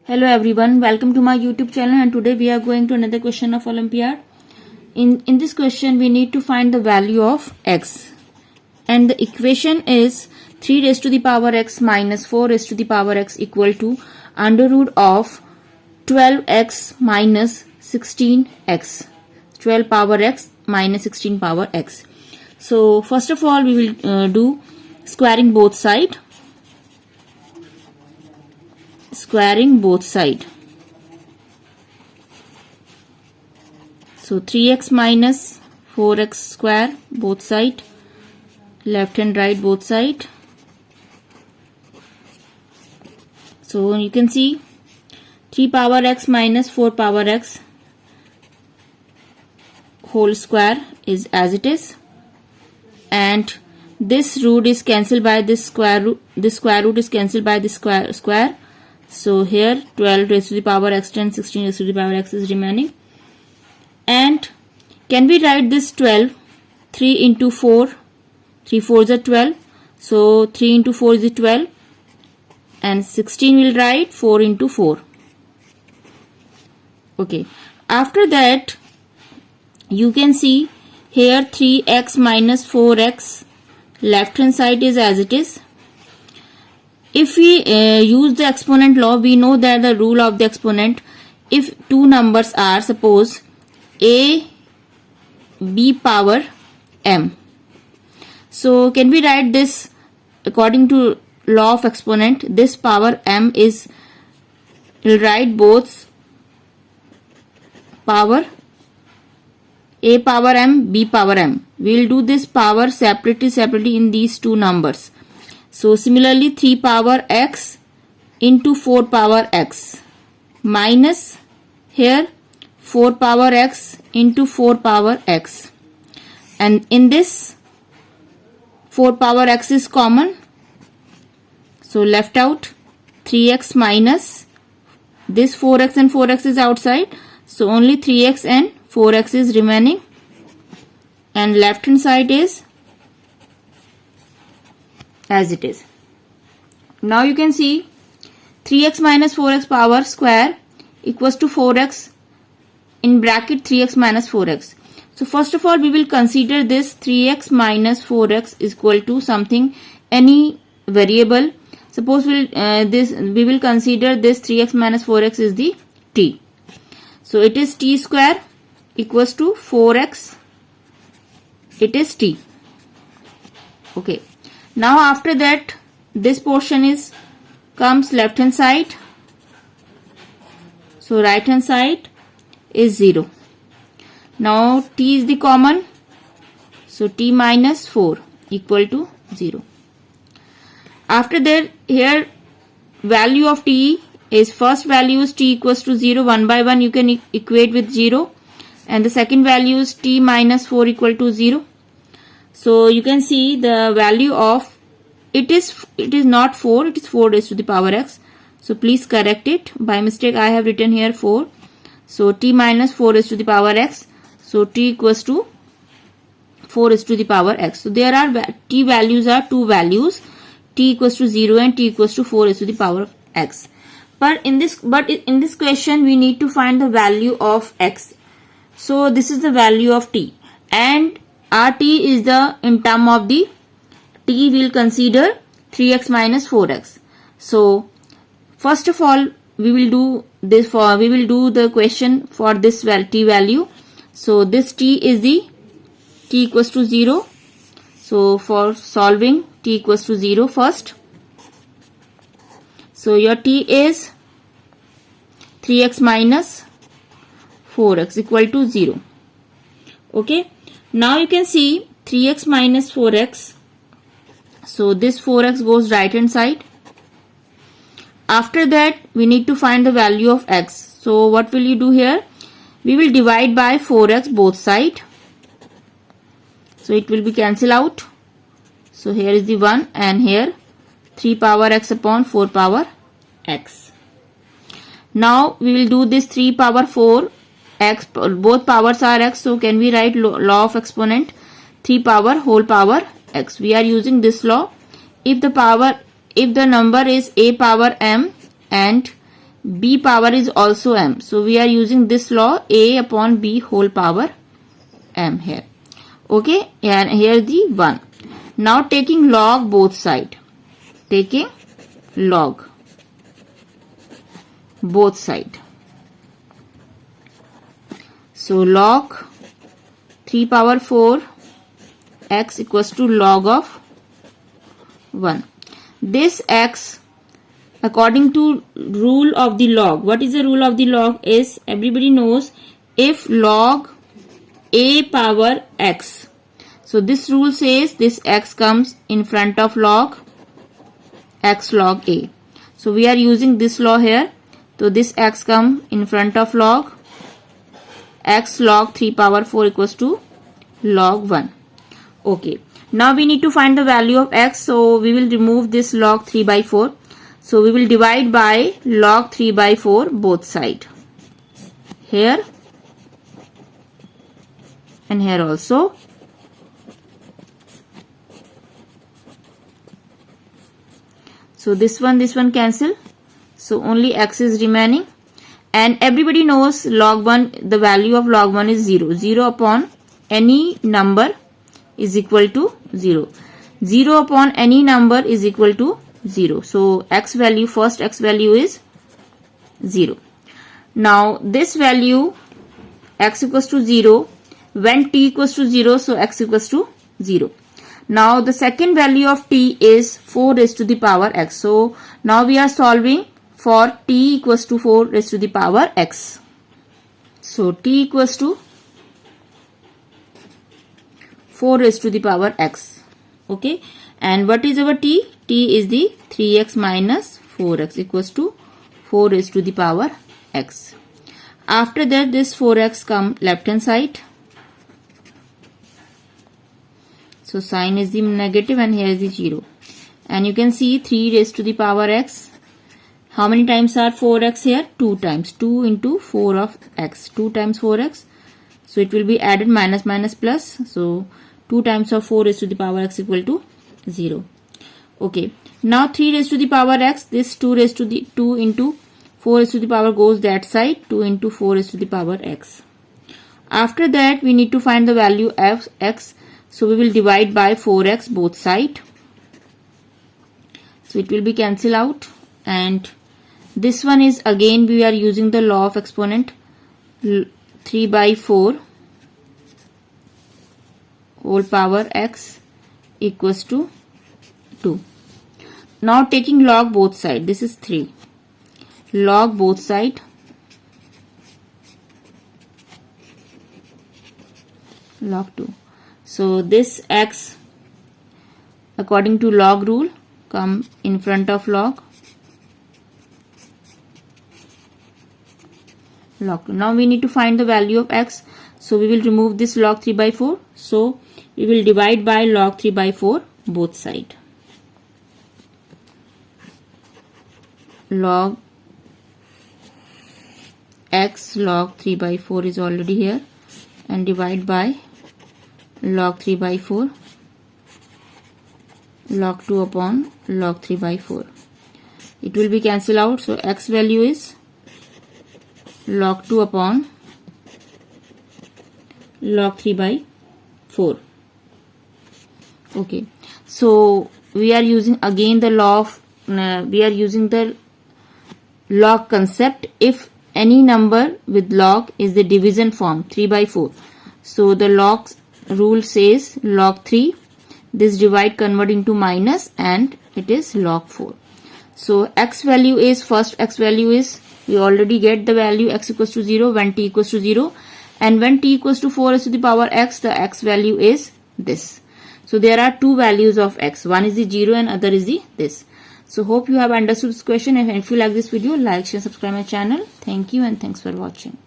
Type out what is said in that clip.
Hello everyone, welcome to my YouTube channel, and today we are going to another question of Olympiad. In this question we need to find the value of x, and the equation is 3 raised to the power x minus 4 raised to the power x equal to under root of 12x minus 16x, 12 power x minus 16 power x. So first of all we will do squaring both sides. Squaring both side. So 3x minus 4x square both side, left and right both side. So you can see 3 power x minus 4 power x whole square is as it is, and this root is cancelled by this square root. This square root is cancelled by this square. So here 12 raised to the power x and 16 raised to the power x is remaining. And can we write this 12? 3 into 4, 3 4s are 12. So 3 into 4 is 12. And 16 will write 4 into 4. Okay. After that, you can see here 3x minus 4x, left hand side is as it is. If we use the exponent law, we know that the rule of the exponent, if two numbers are, suppose a b power m. So can we write this according to law of exponent? This power m is, we'll write both power a power m, b power m. We'll do this power separately in these two numbers. So similarly 3 power x into 4 power x minus here 4 power x into 4 power x, and in this 4 power x is common, so left out 3x minus this 4x and 4x is outside, so only 3x and 4x is remaining, and left hand side is as it is. Now you can see 3x minus 4x power square equals to 4x in bracket 3x minus 4x. So first of all we will consider this 3x minus 4x is equal to something, any variable. Suppose we will consider this 3x minus 4x is the t. So it is t square equals to 4x, it is t. Okay. Now after that this portion is comes left hand side, so right hand side is 0. Now t is the common, so t minus 4 equal to 0. After that here value of t is, first value is t equals to 0, 1 by 1 you can equate with 0, and the second value is t minus 4 equal to 0. So you can see the value of it is not 4, it is 4 raised to the power x. So please correct it. By mistake I have written here 4. So t minus 4 raised to the power x. So t equals to 4 raised to the power x. So there are t values are two values, t equals to 0 and t equals to 4 raised to the power of x. But in this question we need to find the value of x. So this is the value of t, and our t is the, in term of the t will consider 3x minus 4x. So first of all we will do this we will do the question for this t value. So this t is the t equals to 0. So for solving t equals to 0 first. So your t is 3x minus 4x equal to 0. Okay. Now you can see 3x minus 4x. So this 4x goes right hand side. After that we need to find the value of x. So what will you do here? We will divide by 4x both side. So it will be cancel out. So here is the 1, and here 3 power x upon 4 power x. Now we will do this 3 power 4 x, both powers are x, so can we write law of exponent 3 power whole power x. We are using this law. If the number is a power m and b power is also m. So we are using this law, a upon b whole power m here. Okay, and here the 1. Now taking log both side. Taking log both side. So log 3 power 4 x equals to log of 1. This x, according to rule of the log, what is the rule of the log is, everybody knows, if log a power x. So this rule says this x comes in front of log x log a. So we are using this law here. So this x come in front of log x log 3 power 4 equals to log 1. Okay. Now we need to find the value of x. So we will remove this log 3 by 4. So we will divide by log 3 by 4 both side. Here and here also. So this one cancel. So only x is remaining. And everybody knows log 1, the value of log 1 is 0. 0 upon any number is equal to 0. 0 upon any number is equal to 0. So x value, first x value is 0. Now this value x equals to 0 when t equals to 0, so x equals to 0. Now the second value of t is 4 raised to the power x. So now we are solving for t equals to 4 raised to the power x. So t equals to 4 raised to the power x. Okay. And what is our t? T is the 3x minus 4x equals to 4 raised to the power x. After that, this 4x come left hand side. So sign is the negative and here is the 0. And you can see 3 raised to the power x. How many times are 4x here? 2 times. 2 into 4 of x. 2 times 4x. So it will be added minus minus plus. So 2 times of 4 raised to the power x equal to 0. Okay. Now 3 raised to the power x. This 2 raised to the 2 into 4 raised to the power goes that side. 2 into 4 raised to the power x. After that, we need to find the value of x. So we will divide by 4x both side. So it will be cancel out. And this one is again we are using the law of exponent. 3 by 4 whole power x equals to 2. Now taking log both side. This is 3. Log both side. Log 2. So this x according to log rule come in front of log 2. Now we need to find the value of x. So we will remove this log 3 by 4. So we will divide by log 3 by 4 both side. Log x log 3 by 4 is already here. And divide by log 3 by 4 log 2 upon log 3 by 4. It will be cancel out. So x value is log 2 upon log 3 by 4. Okay. So we are using again the law of we are using the log concept. If any number with log is the division form 3 by 4. So the log rule says log 3. This divide convert into minus and it is log 4. So x value is, first x value is, we already get the value x equals to 0 when t equals to 0. And when t equals to 4 raised to the power x, the x value is this. So there are two values of x. One is the 0 and other is the this. So hope you have understood this question. And if you like this video, like, share, subscribe my channel. Thank you and thanks for watching.